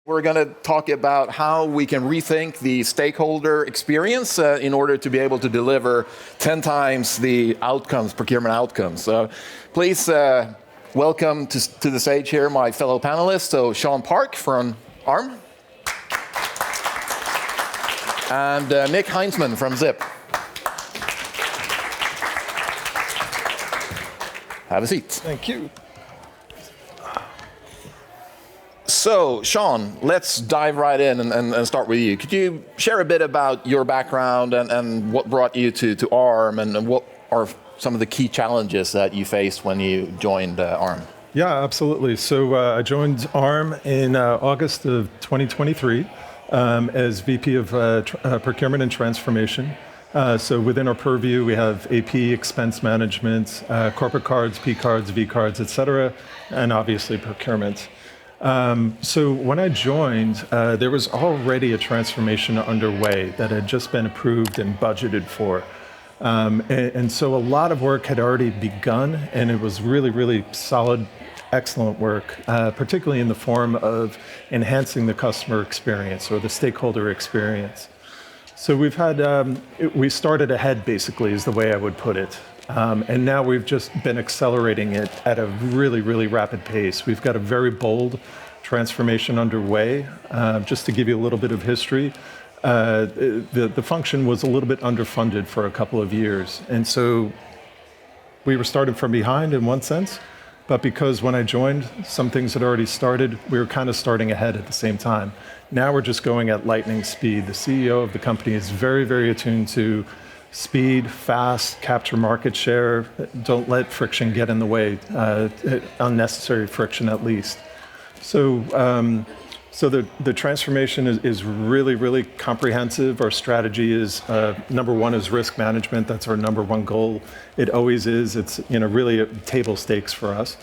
We're going to talk about how we can rethink the stakeholder experience in order to be able to deliver 10 times the outcomes, procurement outcomes. So please welcome to the stage here my fellow panelists. So Sean Park from ARM and Nick Heinzmann from Zip. Have a seat. Thank you. So, Sean, let's dive right in and start with you. Could you share a bit about your background and what brought you to ARM and what are some of the key challenges that you faced when you joined ARM? Yeah, absolutely. So I joined ARM in August of 2023 as VP of Procurement and Transformation. So within our purview, we have AP, expense management, corporate cards, P cards, V cards, et cetera, and obviously procurement. So when I joined, there was already a transformation underway that had just been approved and budgeted for. And so a lot of work had already begun, and it was really, really solid, excellent work, particularly in the form of enhancing the customer experience or the stakeholder experience. So we've had, we started ahead basically is the way I would put it. And now we've just been accelerating it at a really, really rapid pace. We've got a very bold transformation underway. Just to give you a little bit of history, the function was a little bit underfunded for a couple of years. And so we were starting from behind in one sense, but because when I joined, some things had already started, we were kind of starting ahead at the same time. Now we're just going at lightning speed. The CEO of the company is very, very attuned to speed, fast, capture market share. Don't let friction get in the way, unnecessary friction at least. So, the transformation is really, really comprehensive. Our strategy is number one is risk management. That's our number one goal. It always is. It's really table stakes for us.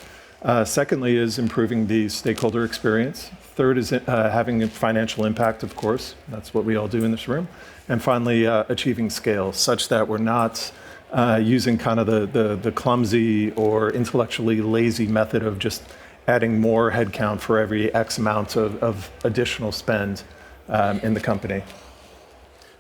Secondly is improving the stakeholder experience. Third is having a financial impact, of course. That's what we all do in this room. And finally, achieving scale such that we're not using kind of the clumsy or intellectually lazy method of just adding more headcount for every X amount of additional spend in the company.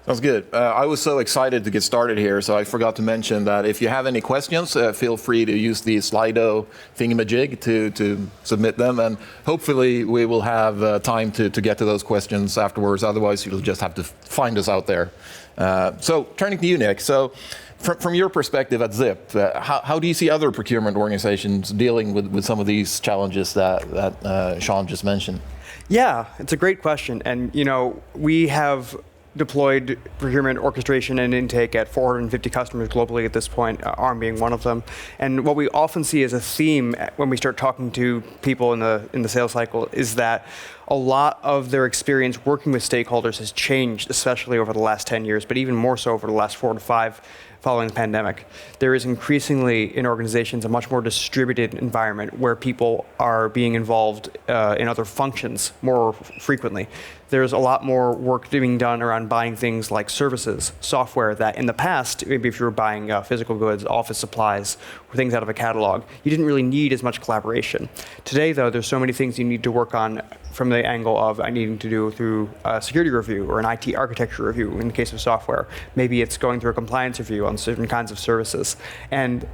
Sounds good. I was so excited to get started here, so I forgot to mention that if you have any questions, feel free to use the Slido thingamajig to submit them, and hopefully we will have time to get to those questions afterwards. Otherwise, you'll just have to find us out there. So turning to you, Nick. So from your perspective at Zip, how do you see other procurement organizations dealing with some of these challenges that Sean just mentioned? Yeah, it's a great question. And we have deployed procurement, orchestration, and intake at 450 customers globally at this point, ARM being one of them. And what we often see as a theme when we start talking to people in the sales cycle is that a lot of their experience working with stakeholders has changed, especially over the last 10 years, but even more so over the last 4 to 5 following the pandemic. There is increasingly in organizations a much more distributed environment where people are being involved in other functions more frequently. There's a lot more work being done around buying things like services, software that in the past, maybe if you were buying physical goods, office supplies, or things out of a catalog, you didn't really need as much collaboration. Today though, there's so many things you need to work on from the angle of needing to do through a security review or an IT architecture review in the case of software. Maybe it's going through a compliance review on certain kinds of services. And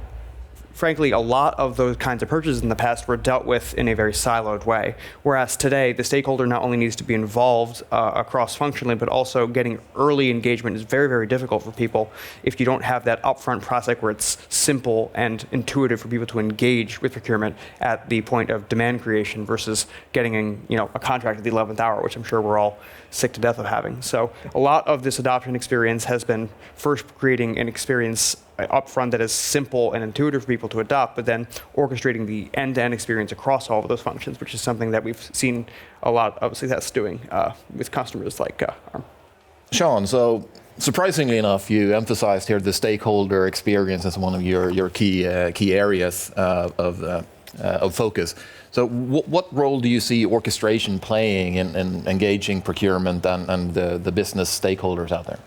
frankly, a lot of those kinds of purchases in the past were dealt with in a very siloed way. Whereas today, the stakeholder not only needs to be involved cross-functionally, but also getting early engagement is very, very difficult for people if you don't have that upfront process where it's simple and intuitive for people to engage with procurement at the point of demand creation versus getting a contract at the 11th hour, which I'm sure we're all sick to death of having. So a lot of this adoption experience has been first creating an experience upfront that is simple and intuitive for people to adopt, but then orchestrating the end-to-end experience across all of those functions, which is something that we've seen a lot of success doing with customers like ARM. Sean, so surprisingly enough, you emphasized here the stakeholder experience as one of your key areas of focus. So what role do you see orchestration playing in engaging procurement and the business stakeholders out there?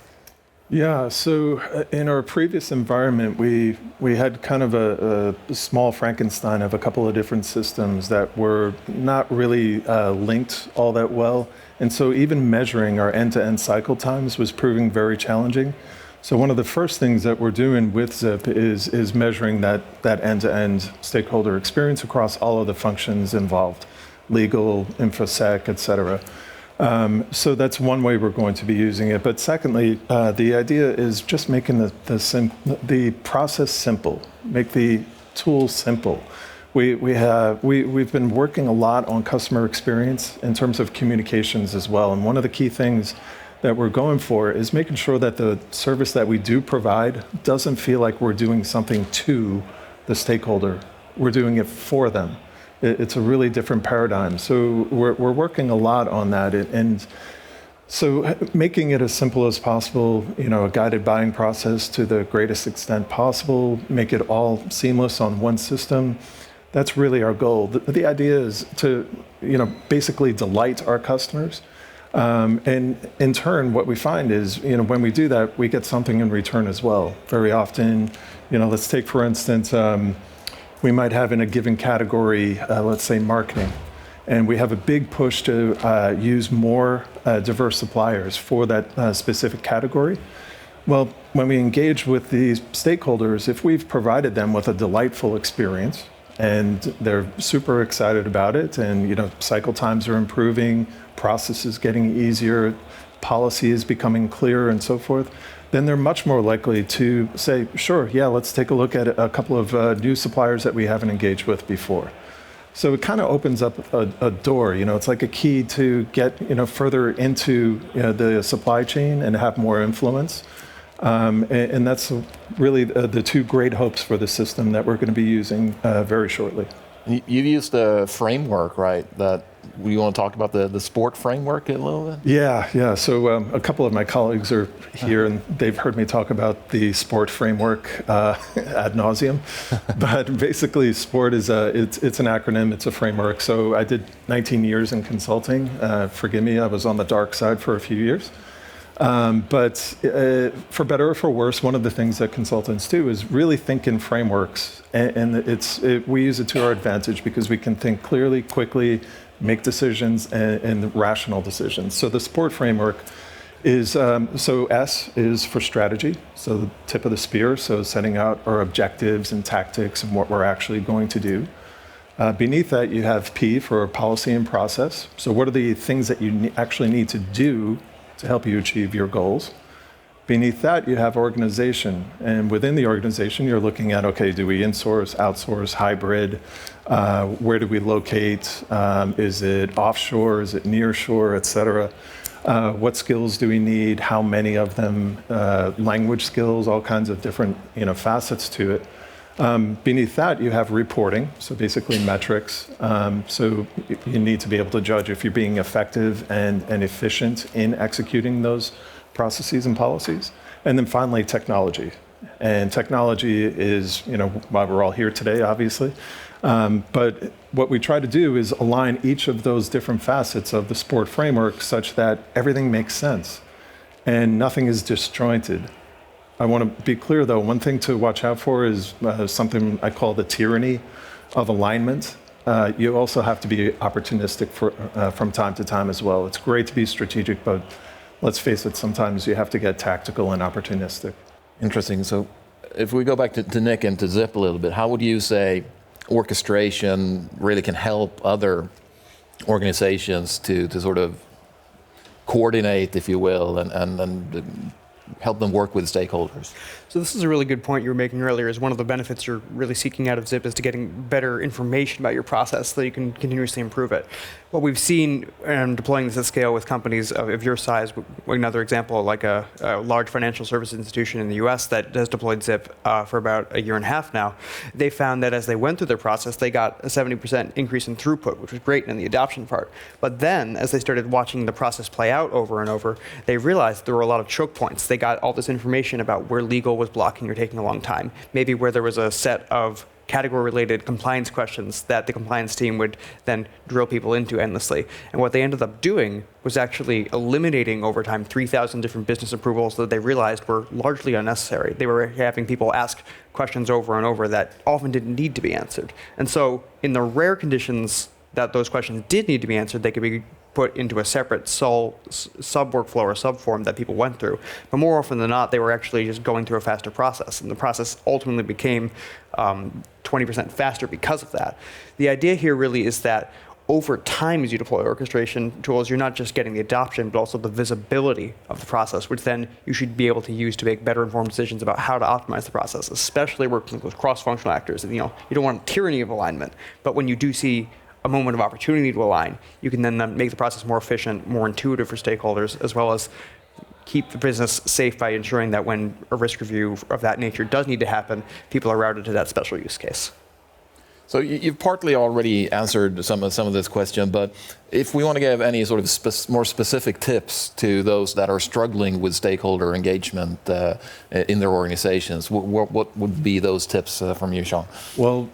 Yeah, so in our previous environment, we had kind of a small Frankenstein of a couple of different systems that were not really linked all that well. And so even measuring our end-to-end cycle times was proving very challenging. So one of the first things that we're doing with Zip is measuring that end-to-end stakeholder experience across all of the functions involved, legal, infosec, et cetera. So that's one way we're going to be using it. But secondly, the idea is just making the process simple, make the tools simple. We've been working a lot on customer experience in terms of communications as well. And one of the key things that we're going for is making sure that the service that we do provide doesn't feel like we're doing something to the stakeholder. We're doing it for them. It's a really different paradigm. So we're working a lot on that. And so making it as simple as possible, a guided buying process to the greatest extent possible, make it all seamless on one system. That's really our goal. The idea is to, basically delight our customers. And in turn, what we find is, when we do that, we get something in return as well. Very often, let's take, for instance, we might have in a given category, let's say marketing, and we have a big push to use more diverse suppliers for that specific category. Well, when we engage with these stakeholders, if we've provided them with a delightful experience and they're super excited about it, and cycle times are improving, processes getting easier, policy is becoming clearer, and so forth, then they're much more likely to say, sure, yeah, let's take a look at a couple of new suppliers that we haven't engaged with before. So it kind of opens up a door. It's like a key to get further into the supply chain and have more influence. And that's really the two great hopes for the system that we're going to be using very shortly. You've used a framework, right? That we want to talk about the sport framework a little bit? Yeah. So a couple of my colleagues are here, and they've heard me talk about the sport framework ad nauseum. But basically, sport is it's an acronym. It's a framework. So I did 19 years in consulting. Forgive me, I was on the dark side for a few years. But for better or for worse, one of the things that consultants do is really think in frameworks, and we use it to our advantage because we can think clearly, quickly, make decisions, and rational decisions. So the SPORT framework is, so S is for strategy, so the tip of the spear, so setting out our objectives and tactics and what we're actually going to do. Beneath that, you have P for policy and process. So what are the things that you actually need to do to help you achieve your goals? Beneath that, you have organization. And within the organization, you're looking at, okay, do we insource, outsource, hybrid? Where do we locate? Is it offshore? Is it nearshore, et cetera? What skills do we need? How many of them? Language skills, all kinds of different facets to it. Beneath that, you have reporting, so basically metrics. So you need to be able to judge if you're being effective and efficient in executing those processes and policies. And then finally, technology. And technology is, why we're all here today, obviously. But what we try to do is align each of those different facets of the SPORT framework such that everything makes sense and nothing is disjointed. I want to be clear, though, one thing to watch out for is something I call the tyranny of alignment. You also have to be opportunistic from time to time as well. It's great to be strategic, but let's face it, sometimes you have to get tactical and opportunistic. Interesting. So if we go back to Nick and to Zip a little bit, how would you say orchestration really can help other organizations to sort of coordinate, if you will, and help them work with stakeholders? So this is a really good point you were making earlier, is one of the benefits you're really seeking out of Zip is to getting better information about your process so that you can continuously improve it. What we've seen in deploying this at scale with companies of your size, another example, like a large financial services institution in the US that has deployed Zip for about a year and a half now, they found that as they went through their process, they got a 70% increase in throughput, which was great in the adoption part. But then, as they started watching the process play out over and over, they realized there were a lot of choke points. They got all this information about where legal was blocking or taking a long time, maybe where there was a set of category-related compliance questions that the compliance team would then drill people into endlessly. And what they ended up doing was actually eliminating over time 3,000 different business approvals that they realized were largely unnecessary. They were having people ask questions over and over that often didn't need to be answered. And so in the rare conditions that those questions did need to be answered, they could be put into a separate sub-workflow or sub-form that people went through. But more often than not, they were actually just going through a faster process. And the process ultimately became 20% faster because of that. The idea here really is that over time, as you deploy orchestration tools, you're not just getting the adoption, but also the visibility of the process, which then you should be able to use to make better informed decisions about how to optimize the process, especially working with cross-functional actors. And, you don't want tyranny of alignment, but when you do see a moment of opportunity to align, you can then make the process more efficient, more intuitive for stakeholders, as well as keep the business safe by ensuring that when a risk review of that nature does need to happen, people are routed to that special use case. So you've partly already answered some of this question, but if we want to give any sort of more specific tips to those that are struggling with stakeholder engagement in their organizations, what would be those tips from you, Sean? Well,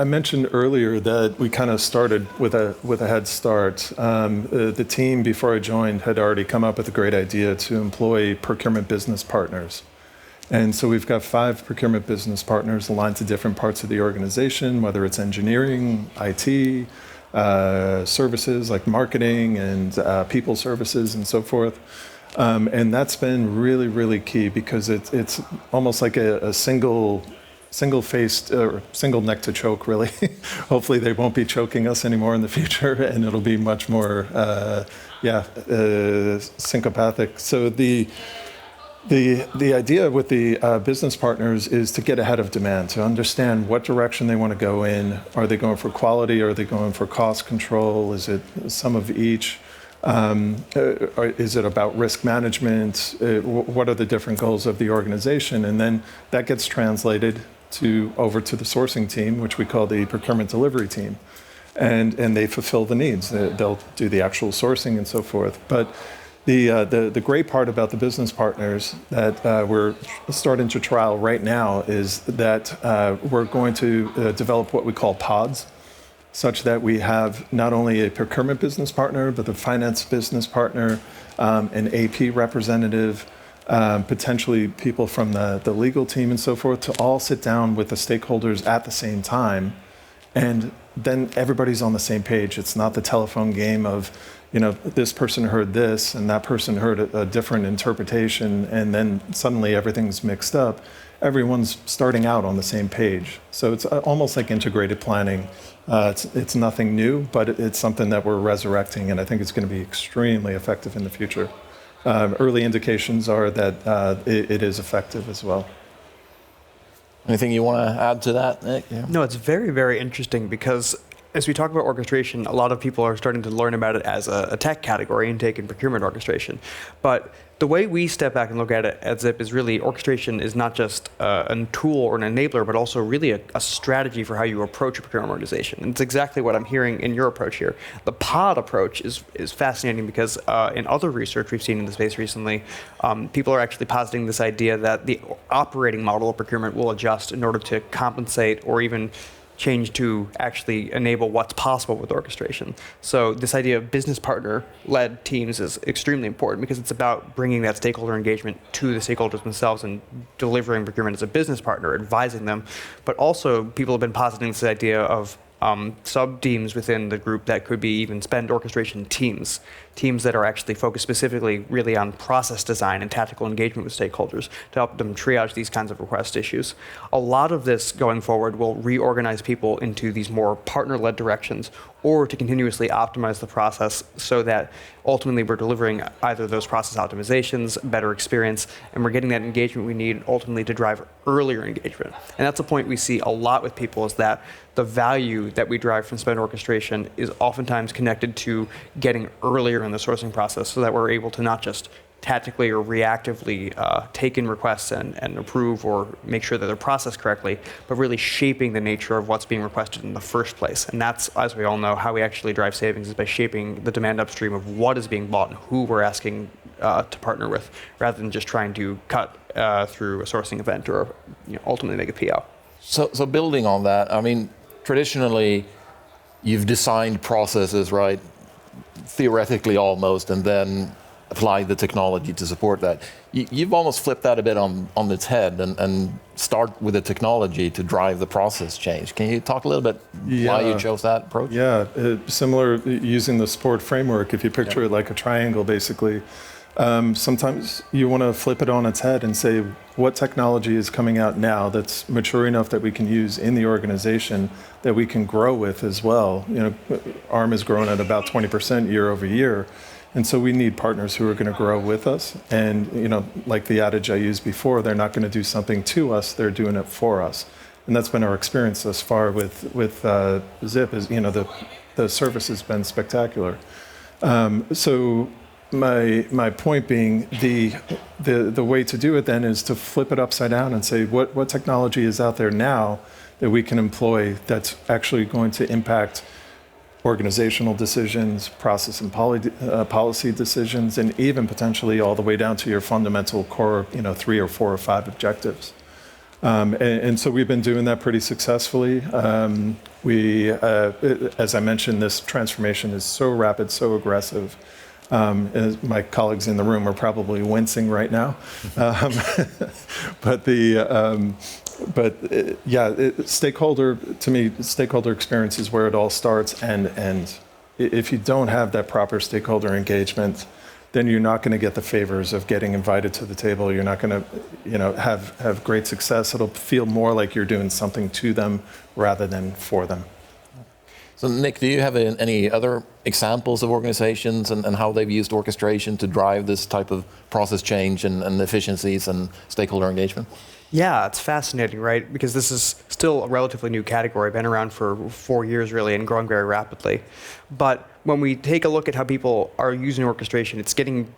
I mentioned earlier that we kind of started with a head start. The team, before I joined, had already come up with a great idea to employ procurement business partners. And so we've got 5 procurement business partners aligned to different parts of the organization, whether it's engineering, IT, services like marketing and people services and so forth. And that's been really, really key because it's almost like a single-faced or single neck to choke, really. Hopefully they won't be choking us anymore in the future, and it'll be much more, syncopathic. So the idea with the business partners is to get ahead of demand, to understand what direction they want to go in. Are they going for quality? Are they going for cost control? Is it some of each? Is it about risk management? What are the different goals of the organization? And then that gets translated over to the sourcing team, which we call the procurement delivery team. And they fulfill the needs. They'll do the actual sourcing and so forth. But the great part about the business partners that we're starting to trial right now is that we're going to develop what we call pods, such that we have not only a procurement business partner, but the finance business partner, an AP representative, potentially people from the legal team and so forth, to all sit down with the stakeholders at the same time. And then everybody's on the same page. It's not the telephone game of, this person heard this and that person heard a different interpretation, and then suddenly everything's mixed up. Everyone's starting out on the same page. So it's almost like integrated planning. It's nothing new, but it's something that we're resurrecting, and I think it's going to be extremely effective in the future. Early indications are that it is effective as well. Anything you want to add to that, Nick? Yeah. No, it's very, very interesting because as we talk about orchestration, a lot of people are starting to learn about it as a tech category, intake and procurement orchestration. But the way we step back and look at it at Zip is really orchestration is not just a tool or an enabler, but also really a strategy for how you approach a procurement organization. And it's exactly what I'm hearing in your approach here. The pod approach is fascinating because in other research we've seen in the space recently, people are actually positing this idea that the operating model of procurement will adjust in order to compensate or even change to actually enable what's possible with orchestration. So this idea of business partner-led teams is extremely important because it's about bringing that stakeholder engagement to the stakeholders themselves and delivering procurement as a business partner, advising them. But also people have been positing this idea of sub-teams within the group that could be even spend orchestration teams that are actually focused specifically really on process design and tactical engagement with stakeholders to help them triage these kinds of request issues. A lot of this going forward will reorganize people into these more partner-led directions or to continuously optimize the process so that ultimately we're delivering either those process optimizations, better experience, and we're getting that engagement we need ultimately to drive earlier engagement. And that's a point we see a lot with people is that the value that we drive from spend orchestration is oftentimes connected to getting earlier in the sourcing process so that we're able to not just tactically or reactively take in requests and approve or make sure that they're processed correctly, but really shaping the nature of what's being requested in the first place. And that's, as we all know, how we actually drive savings is by shaping the demand upstream of what is being bought and who we're asking to partner with, rather than just trying to cut through a sourcing event or ultimately make a PO. So building on that, I mean, traditionally, you've designed processes, right, theoretically almost, and then applied the technology to support that. You've almost flipped that a bit on its head and start with the technology to drive the process change. Can you talk a little bit why you chose that approach? Yeah, similar using the sport framework. If you picture it like a triangle, basically, sometimes you want to flip it on its head and say, what technology is coming out now that's mature enough that we can use in the organization that we can grow with as well? You know, ARM has grown at about 20% year over year. And so we need partners who are going to grow with us. And, you know, like the adage I used before, they're not going to do something to us, they're doing it for us. And that's been our experience thus far with Zip is, you know, the service has been spectacular. So my point being, the way to do it then is to flip it upside down and say, what technology is out there now that we can employ that's actually going to impact organizational decisions, process and policy decisions, and even potentially all the way down to your fundamental core, you know, 3 or 4 or 5 objectives. And so we've been doing that pretty successfully. As I mentioned, this transformation is so rapid, so aggressive. As my colleagues in the room are probably wincing right now. Stakeholder, to me, stakeholder experience is where it all starts. And if you don't have that proper stakeholder engagement, then you're not going to get the favors of getting invited to the table. You're not going to, you know, have great success. It'll feel more like you're doing something to them rather than for them. So Nick, do you have any other examples of organizations and how they've used orchestration to drive this type of process change and efficiencies and stakeholder engagement? Yeah, it's fascinating, right? Because this is still a relatively new category, been around for 4 years really and growing very rapidly. But when we take a look at how people are using orchestration, it's getting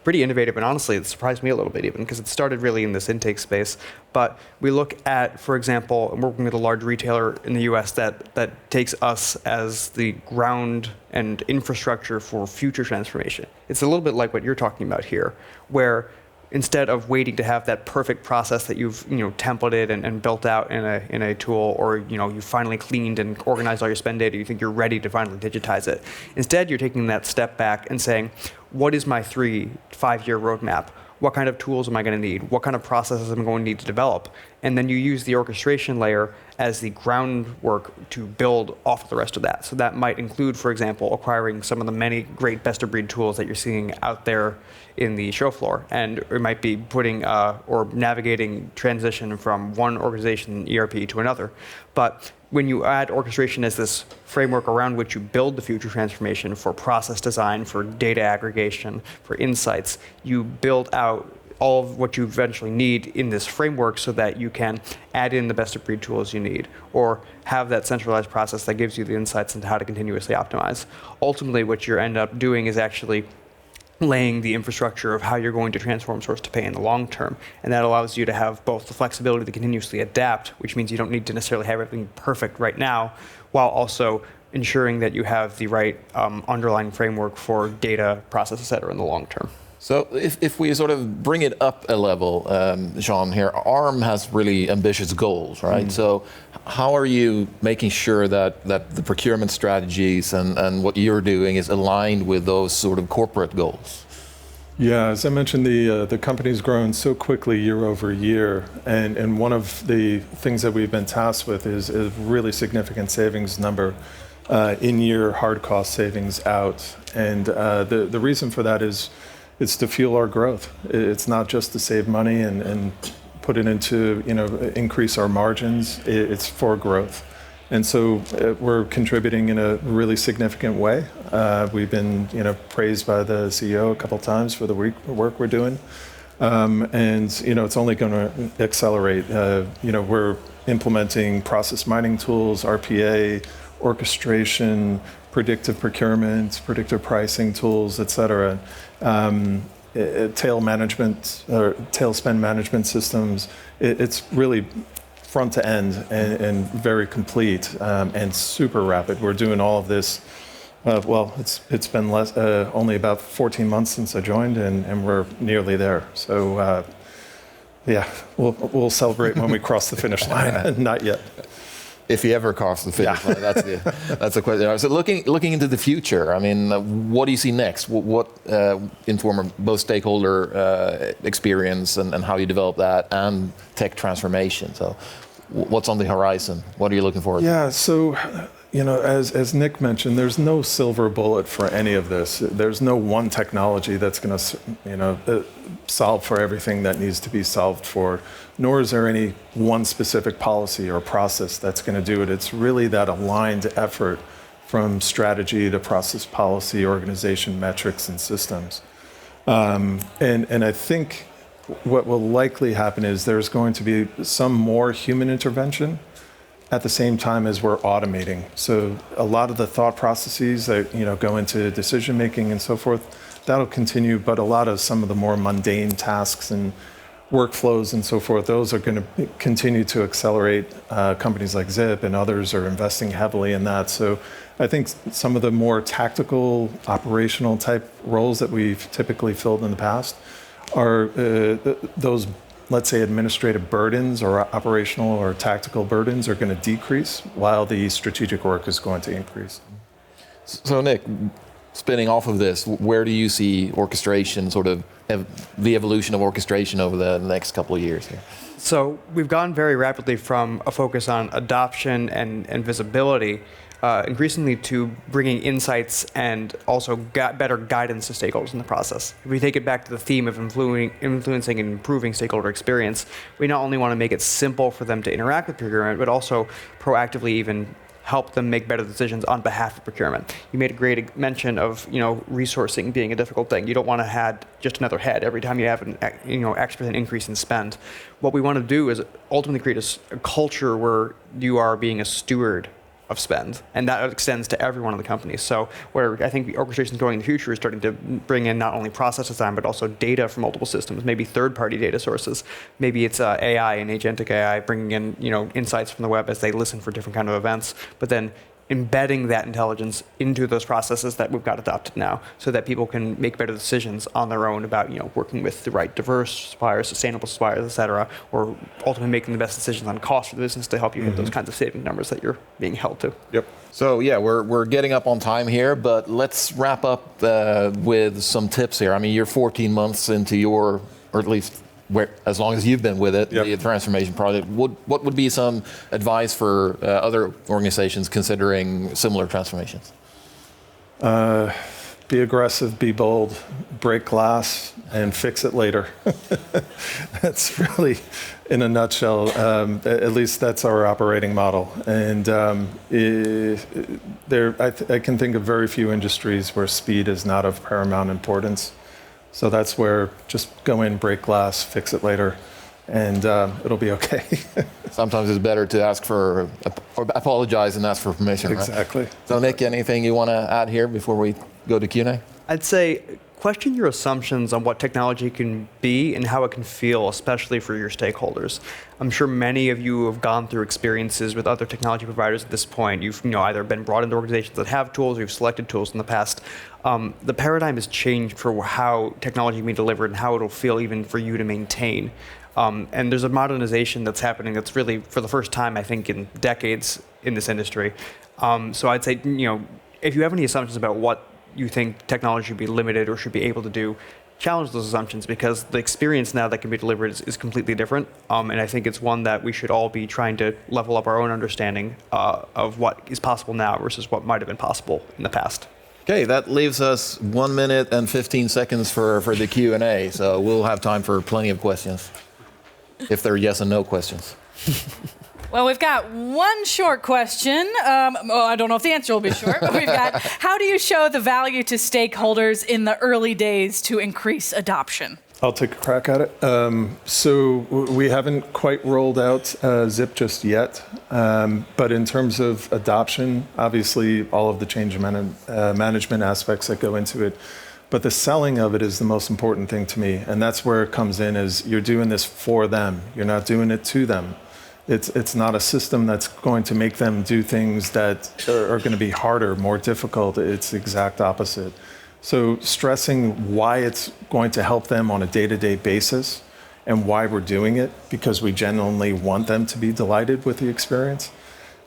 pretty innovative, and honestly, it surprised me a little bit even, because it started really in this intake space. But we look at, for example, I'm working with a large retailer in the US that takes us as the ground and infrastructure for future transformation. It's a little bit like what you're talking about here, where instead of waiting to have that perfect process that you've templated and built out in a tool, or you finally cleaned and organized all your spend data, you think you're ready to finally digitize it. Instead, you're taking that step back and saying, what is my 3-5-year roadmap? What kind of tools am I going to need? What kind of processes am I going to need to develop? And then you use the orchestration layer as the groundwork to build off of the rest of that. So that might include, for example, acquiring some of the many great best-of-breed tools that you're seeing out there in the show floor. And it might be putting or navigating transition from one organization ERP to another. But when you add orchestration as this framework around which you build the future transformation for process design, for data aggregation, for insights, you build out all of what you eventually need in this framework so that you can add in the best-of-breed tools you need, or have that centralized process that gives you the insights into how to continuously optimize. Ultimately, what you end up doing is actually laying the infrastructure of how you're going to transform source to pay in the long term. And that allows you to have both the flexibility to continuously adapt, which means you don't need to necessarily have everything perfect right now, while also ensuring that you have the right underlying framework for data, process, et cetera, in the long term. So if we sort of bring it up a level, Jean, here, ARM has really ambitious goals, right? So how are you making sure that the procurement strategies and what you're doing is aligned with those sort of corporate goals? Yeah, as I mentioned, the company's grown so quickly year over year, and one of the things that we've been tasked with is a really significant savings number, in-year hard cost savings out. And the reason for that is it's to fuel our growth. It's not just to save money and put it into, increase our margins. It's for growth. And so we're contributing in a really significant way. We've been, praised by the CEO a couple times for the work we're doing. And, it's only going to accelerate. We're implementing process mining tools, RPA, orchestration, predictive procurement, predictive pricing tools, et cetera. Tail management or tail spend management systems. It's really front to end and very complete and super rapid. We're doing all of this. It's been only about 14 months since I joined, and we're nearly there. So Yeah, we'll celebrate when we cross the finish line. Not yet. If you ever cross the finish line, that's the question. So looking into the future, I mean, what do you see next? What inform both stakeholder experience and how you develop that, and tech transformation? So what's on the horizon? What are you looking forward to? Yeah, so as Nick mentioned, there's no silver bullet for any of this. There's no one technology that's going to solve for everything that needs to be solved for, nor is there any one specific policy or process that's going to do it. It's really that aligned effort from strategy to process, policy, organization, metrics, and systems. And I think what will likely happen is there's going to be some more human intervention at the same time as we're automating. So a lot of the thought processes that go into decision making and so forth, that'll continue, but a lot of some of the more mundane tasks and workflows and so forth, those are going to continue to accelerate. Companies like Zip and others are investing heavily in that. So I think some of the more tactical, operational type roles that we've typically filled in the past are those, let's say, administrative burdens or operational or tactical burdens are going to decrease while the strategic work is going to increase. So Nick, spinning off of this, where do you see orchestration, sort of the evolution of orchestration over the next couple of years here? So we've gone very rapidly from a focus on adoption and visibility, increasingly to bringing insights and also better guidance to stakeholders in the process. If we take it back to the theme of influencing and improving stakeholder experience, we not only want to make it simple for them to interact with procurement, but also proactively even help them make better decisions on behalf of procurement. You made a great mention of resourcing being a difficult thing. You don't want to add just another head every time you have an X% increase in spend. What we want to do is ultimately create a culture where you are being a steward of spend, and that extends to everyone in the company. So where I think the orchestration is going in the future is starting to bring in not only process design, but also data from multiple systems, maybe third-party data sources. Maybe it's AI and agentic AI bringing in insights from the web as they listen for different kind of events, but then embedding that intelligence into those processes that we've got adopted now, so that people can make better decisions on their own about working with the right diverse suppliers, sustainable suppliers, et cetera, or ultimately making the best decisions on cost for the business to help you hit those kinds of saving numbers that you're being held to. Yep. So yeah, we're getting up on time here, but let's wrap up with some tips here. I mean, you're 14 months into or at least as long as you've been with it, the transformation project, what would be some advice for other organizations considering similar transformations? Be aggressive, be bold, break glass, and fix it later. That's really, in a nutshell, at least that's our operating model. And I can think of very few industries where speed is not of paramount importance. So that's where just go in, break glass, fix it later, and it'll be okay. Sometimes it's better to ask or apologize and ask for permission, right? Exactly. So Nick, anything you want to add here before we go to Q&A? I'd say question your assumptions on what technology can be and how it can feel, especially for your stakeholders. I'm sure many of you have gone through experiences with other technology providers at this point. You've either been brought into organizations that have tools, or you've selected tools in the past. The paradigm has changed for how technology can be delivered and how it'll feel even for you to maintain. And there's a modernization that's happening that's really, for the first time, I think, in decades in this industry. So I'd say, if you have any assumptions about what you think technology should be limited or should be able to do, challenge those assumptions, because the experience now that can be delivered is completely different. And I think it's one that we should all be trying to level up our own understanding of what is possible now versus what might have been possible in the past. Okay, that leaves us 1 minute and 15 seconds for the Q&A. So we'll have time for plenty of questions, if they're yes and no questions. Well, we've got one short question. I don't know if the answer will be short, but we've got, how do you show the value to stakeholders in the early days to increase adoption? I'll take a crack at it. So we haven't quite rolled out Zip just yet, but in terms of adoption, obviously all of the change management aspects that go into it, but the selling of it is the most important thing to me, and that's where it comes in, is you're doing this for them. You're not doing it to them. It's not a system that's going to make them do things that are going to be harder, more difficult. It's the exact opposite. So stressing why it's going to help them on a day-to-day basis, and why we're doing it, because we genuinely want them to be delighted with the experience.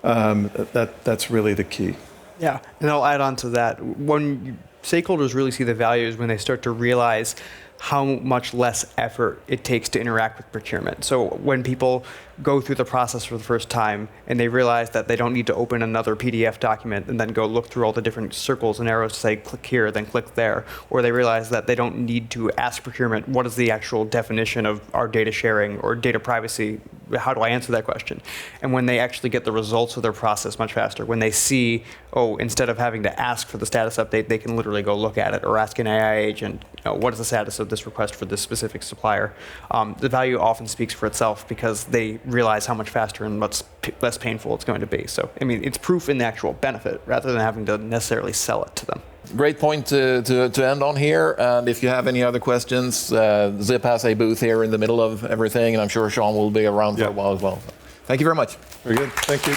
That's really the key. Yeah, and I'll add on to that. When stakeholders really see the value is when they start to realize how much less effort it takes to interact with procurement. So when people go through the process for the first time and they realize that they don't need to open another PDF document and then go look through all the different circles and arrows to say click here, then click there, or they realize that they don't need to ask procurement what is the actual definition of our data sharing or data privacy, how do I answer that question? And when they actually get the results of their process much faster, when they see, oh, instead of having to ask for the status update, they can literally go look at it or ask an AI agent, what is the status of this request for this specific supplier? The value often speaks for itself because they realize how much faster and much less painful it's going to be. So, I mean, it's proof in the actual benefit rather than having to necessarily sell it to them. Great point to end on here. And if you have any other questions, Zip has a booth here in the middle of everything, and I'm sure Sean will be around for a while as well. Thank you very much. Very good. Thank you.